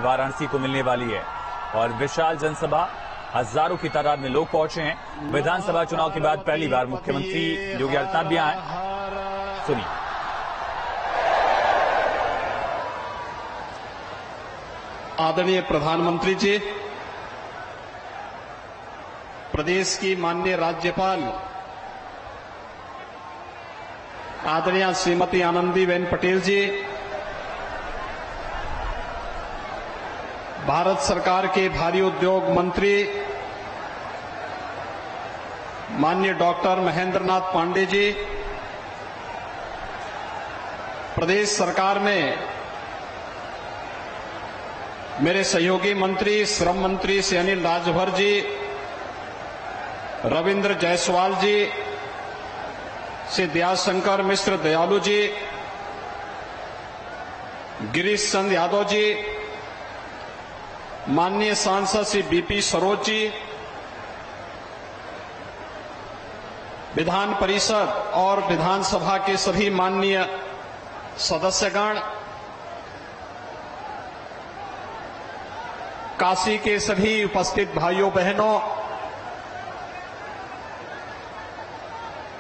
वाराणसी को मिलने वाली है और विशाल जनसभा, हजारों की तादाद में लोग पहुंचे हैं। विधानसभा चुनाव के बाद पहली बार मुख्यमंत्री योगी आदित्यनाथ भी आए। सुनिए। आदरणीय प्रधानमंत्री जी, प्रदेश की माननीय राज्यपाल आदरणीय श्रीमती आनंदीबेन पटेल जी, भारत सरकार के भारी उद्योग मंत्री माननीय डॉक्टर महेंद्र नाथ पांडे जी, प्रदेश सरकार में मेरे सहयोगी मंत्री श्रम मंत्री श्री अनिल राजभर जी, रविंद्र जायसवाल जी, श्री दयाशंकर मिश्र दयालु जी, गिरीश चंद यादव जी, माननीय सांसद श्री बीपी सरोज जी, विधान परिषद और विधानसभा के सभी माननीय सदस्यगण, काशी के सभी उपस्थित भाइयों बहनों,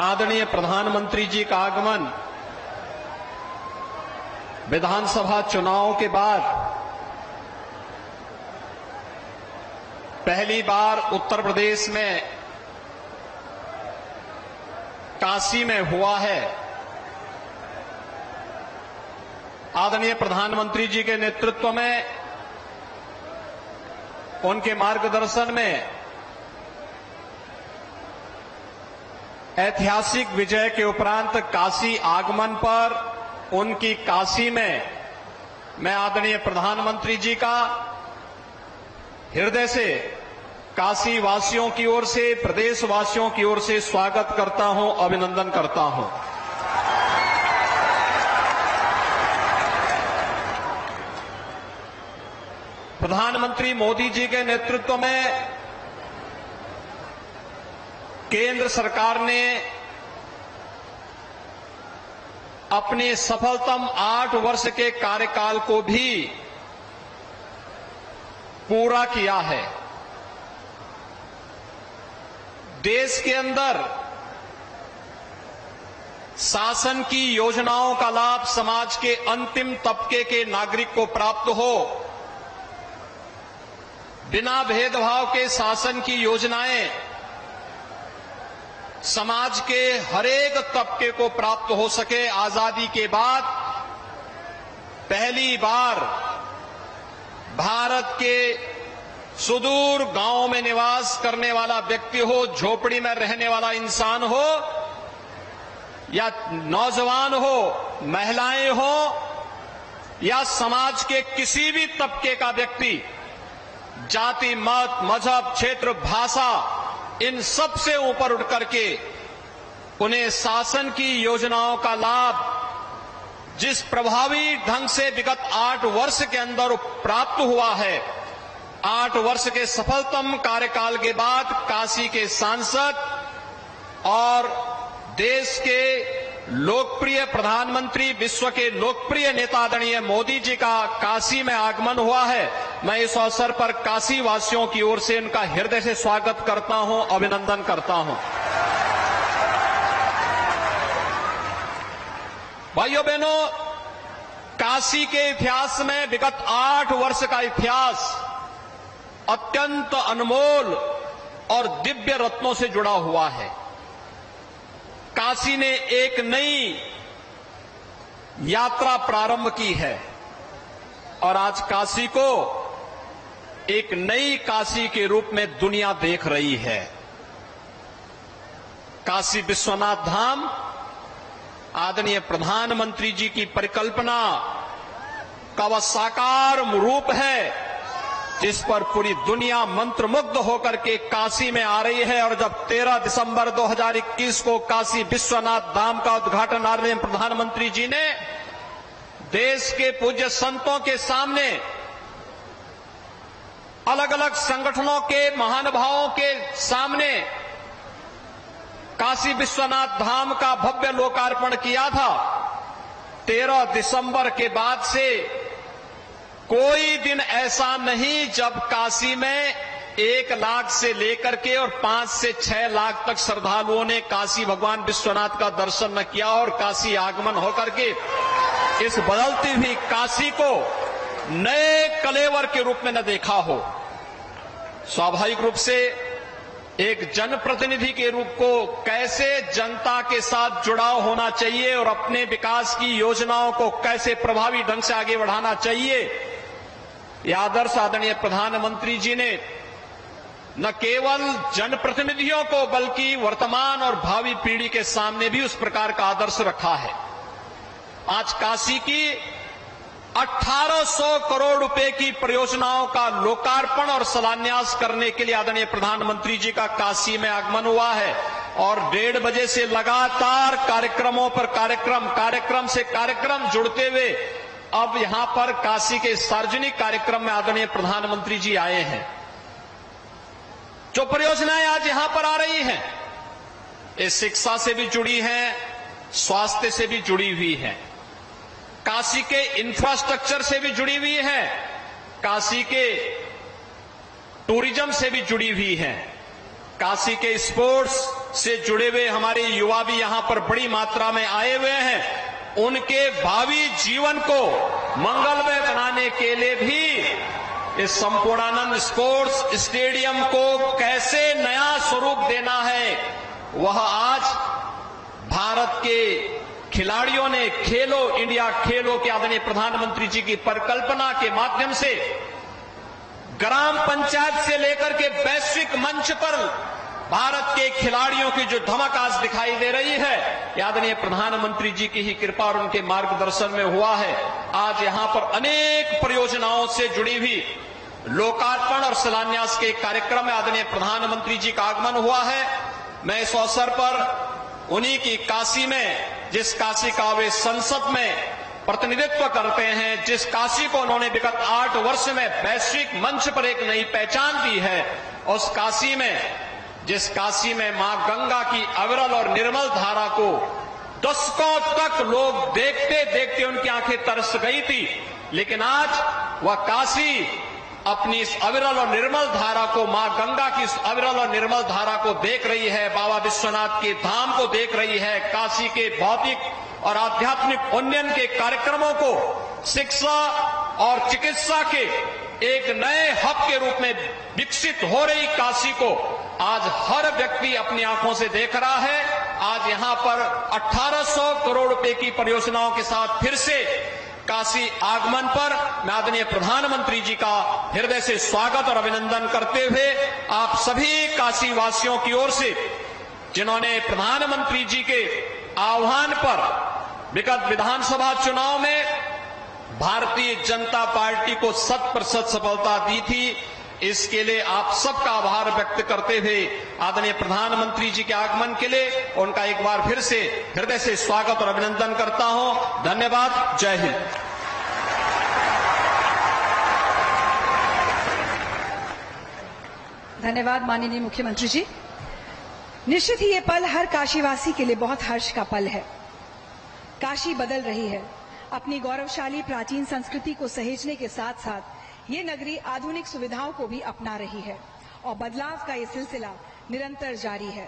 आदरणीय प्रधानमंत्री जी का आगमन विधानसभा चुनाव के बाद पहली बार उत्तर प्रदेश में काशी में हुआ है। आदरणीय प्रधानमंत्री जी के नेतृत्व में, उनके मार्गदर्शन में ऐतिहासिक विजय के उपरांत काशी आगमन पर उनकी काशी में मैं आदरणीय प्रधानमंत्री जी का हृदय से काशी वासियों की ओर से, प्रदेश वासियों की ओर से स्वागत करता हूं, अभिनंदन करता हूं। प्रधानमंत्री मोदी जी के नेतृत्व में केंद्र सरकार ने अपने सफलतम 8 वर्ष के कार्यकाल को भी पूरा किया है। देश के अंदर शासन की योजनाओं का लाभ समाज के अंतिम तबके के नागरिक को प्राप्त हो, बिना भेदभाव के शासन की योजनाएं समाज के हरेक तबके को प्राप्त हो सके। आजादी के बाद पहली बार भारत के सुदूर गांव में निवास करने वाला व्यक्ति हो, झोपड़ी में रहने वाला इंसान हो या नौजवान हो, महिलाएं हो या समाज के किसी भी तबके का व्यक्ति, जाति, मत, मजहब, क्षेत्र, भाषा, इन सब से ऊपर उठ करके उन्हें शासन की योजनाओं का लाभ जिस प्रभावी ढंग से विगत 8 वर्ष के अंदर प्राप्त हुआ है, 8 वर्ष के सफलतम कार्यकाल के बाद काशी के सांसद और देश के लोकप्रिय प्रधानमंत्री, विश्व के लोकप्रिय नेता आदरणीय मोदी जी का काशी में आगमन हुआ है। मैं इस अवसर पर काशी वासियों की ओर से उनका हृदय से स्वागत करता हूं, अभिनंदन करता हूं। भाइयों बहनों, काशी के इतिहास में विगत 8 वर्ष का इतिहास अत्यंत अनमोल और दिव्य रत्नों से जुड़ा हुआ है। काशी ने एक नई यात्रा प्रारंभ की है और आज काशी को एक नई काशी के रूप में दुनिया देख रही है। काशी विश्वनाथ धाम आदरणीय प्रधानमंत्री जी की परिकल्पना का वह साकार रूप है जिस पर पूरी दुनिया मंत्रमुग्ध होकर के काशी में आ रही है। और जब 13 दिसंबर 2021 को काशी विश्वनाथ धाम का उद्घाटन आदरणीय प्रधानमंत्री जी ने देश के पूज्य संतों के सामने, अलग अलग संगठनों के महानुभावों के सामने काशी विश्वनाथ धाम का भव्य लोकार्पण किया था, 13 दिसंबर के बाद से कोई दिन ऐसा नहीं जब काशी में 1 लाख से लेकर के और 5 से 6 लाख तक श्रद्धालुओं ने काशी भगवान विश्वनाथ का दर्शन न किया और काशी आगमन होकर के इस बदलती हुई काशी को नए कलेवर के रूप में न देखा हो। स्वाभाविक रूप से एक जनप्रतिनिधि के रूप को कैसे जनता के साथ जुड़ाव होना चाहिए और अपने विकास की योजनाओं को कैसे प्रभावी ढंग से आगे बढ़ाना चाहिए, यह आदर्श आदरणीय प्रधानमंत्री जी ने न केवल जनप्रतिनिधियों को बल्कि वर्तमान और भावी पीढ़ी के सामने भी उस प्रकार का आदर्श रखा है। आज काशी की 1800 करोड़ रुपए की परियोजनाओं का लोकार्पण और शिलान्यास करने के लिए आदरणीय प्रधानमंत्री जी का काशी में आगमन हुआ है और 1:30 बजे से लगातार कार्यक्रमों पर कार्यक्रम से कार्यक्रम जुड़ते हुए अब यहां पर काशी के सार्वजनिक कार्यक्रम में आदरणीय प्रधानमंत्री जी आए हैं। जो परियोजनाएं आज यहां पर आ रही हैं, ये शिक्षा से भी जुड़ी हैं, स्वास्थ्य से भी जुड़ी हुई हैं, काशी के इंफ्रास्ट्रक्चर से भी जुड़ी हुई है, काशी के टूरिज्म से भी जुड़ी हुई है, काशी के स्पोर्ट्स से जुड़े हुए हमारे युवा भी यहां पर बड़ी मात्रा में आए हुए हैं। उनके भावी जीवन को मंगलमय बनाने के लिए भी इस संपूर्णानंद स्पोर्ट्स स्टेडियम को कैसे नया स्वरूप देना है, वह आज भारत के खिलाड़ियों ने खेलो इंडिया खेलो के आदरणीय प्रधानमंत्री जी की परिकल्पना के माध्यम से ग्राम पंचायत से लेकर के वैश्विक मंच पर भारत के खिलाड़ियों की जो धमक आज दिखाई दे रही है, आदरणीय प्रधानमंत्री जी की ही कृपा और उनके मार्गदर्शन में हुआ है। आज यहां पर अनेक परियोजनाओं से जुड़ी हुई लोकार्पण और शिलान्यास के कार्यक्रम में आदरणीय प्रधानमंत्री जी का आगमन हुआ है। मैं इस अवसर पर उन्हीं की काशी में, जिस काशी का वे संसद में प्रतिनिधित्व करते हैं, जिस काशी को उन्होंने विगत 8 वर्ष में वैश्विक मंच पर एक नई पहचान दी है, उस काशी में, जिस काशी में मां गंगा की अविरल और निर्मल धारा को दशकों तक लोग देखते देखते उनकी आंखें तरस गई थी, लेकिन आज वह काशी अपनी इस अविरल और निर्मल धारा को, मां गंगा की इस अविरल और निर्मल धारा को देख रही है, बाबा विश्वनाथ के धाम को देख रही है, काशी के भौतिक और आध्यात्मिक उन्नयन के कार्यक्रमों को शिक्षा और चिकित्सा के एक नए हब के रूप में विकसित हो रही काशी को आज हर व्यक्ति अपनी आंखों से देख रहा है। आज यहां पर 1800 करोड़ रुपए की परियोजनाओं के साथ फिर से काशी आगमन पर मैं आदरणीय प्रधानमंत्री जी का हृदय से स्वागत और अभिनंदन करते हुए आप सभी काशी वासियों की ओर से, जिन्होंने प्रधानमंत्री जी के आह्वान पर विगत विधानसभा चुनाव में भारतीय जनता पार्टी को 100% सफलता दी थी, इसके लिए आप सबका आभार व्यक्त करते हुए आदरणीय प्रधानमंत्री जी के आगमन के लिए उनका एक बार फिर से हृदय से स्वागत और अभिनंदन करता हूं। धन्यवाद। जय हिंद। धन्यवाद माननीय मुख्यमंत्री जी। निश्चित ही ये पल हर काशीवासी के लिए बहुत हर्ष का पल है। काशी बदल रही है, अपनी गौरवशाली प्राचीन संस्कृति को सहेजने के साथ साथ ये नगरी आधुनिक सुविधाओं को भी अपना रही है और बदलाव का ये सिलसिला निरंतर जारी है।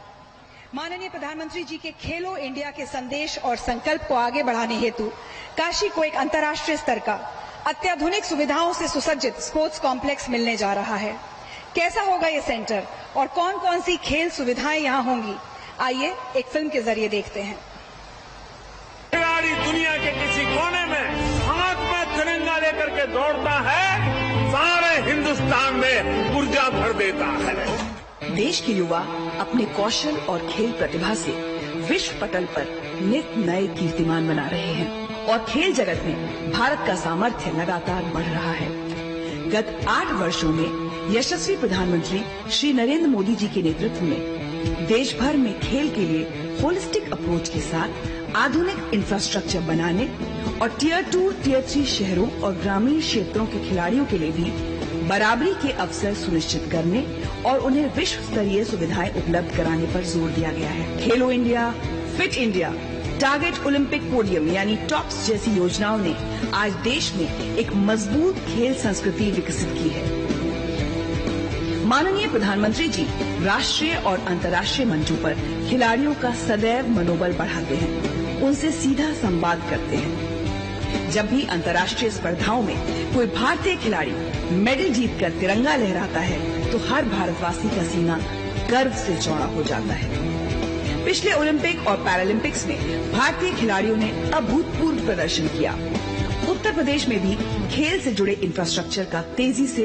माननीय प्रधानमंत्री जी के खेलो इंडिया के संदेश और संकल्प को आगे बढ़ाने हेतु काशी को एक अंतर्राष्ट्रीय स्तर का अत्याधुनिक सुविधाओं से सुसज्जित स्पोर्ट्स कॉम्प्लेक्स मिलने जा रहा है। कैसा होगा ये सेंटर और कौन कौन सी खेल सुविधाएं यहाँ होंगी, आइए एक फिल्म के जरिए देखते हैं। खिलाड़ी दुनिया के किसी कोने में हाथ में तिरंगा लेकर के दौड़ता है, सारे हिंदुस्तान में ऊर्जा भर देता है। देश के युवा अपने कौशल और खेल प्रतिभा से विश्व पटल पर नित नए कीर्तिमान बना रहे हैं और खेल जगत में भारत का सामर्थ्य लगातार बढ़ रहा है। गत 8 वर्षों में यशस्वी प्रधानमंत्री श्री नरेंद्र मोदी जी के नेतृत्व में देश भर में खेल के लिए होलिस्टिक अप्रोच के साथ आधुनिक इंफ्रास्ट्रक्चर बनाने और टियर 2, टियर 3 शहरों और ग्रामीण क्षेत्रों के खिलाड़ियों के लिए भी बराबरी के अवसर सुनिश्चित करने और उन्हें विश्व स्तरीय सुविधाएं उपलब्ध कराने पर जोर दिया गया है। खेलो India, fit India target Olympic podium यानी टॉप्स जैसी योजनाओं ने आज देश में एक मजबूत खेल संस्कृति विकसित की है। माननीय प्रधानमंत्री जी राष्ट्रीय और अंतर्राष्ट्रीय मंचों पर खिलाड़ियों का सदैव मनोबल बढ़ाते हैं, उनसे सीधा संवाद करते हैं। जब भी अंतर्राष्ट्रीय स्पर्धाओं में कोई भारतीय खिलाड़ी मेडल जीतकर तिरंगा लहराता है तो हर भारतवासी का सीना गर्व से चौड़ा हो जाता है। पिछले ओलंपिक और पैरालंपिक्स में भारतीय खिलाड़ियों ने अभूतपूर्व प्रदर्शन किया। उत्तर प्रदेश में भी खेल से जुड़े इंफ्रास्ट्रक्चर का तेजी से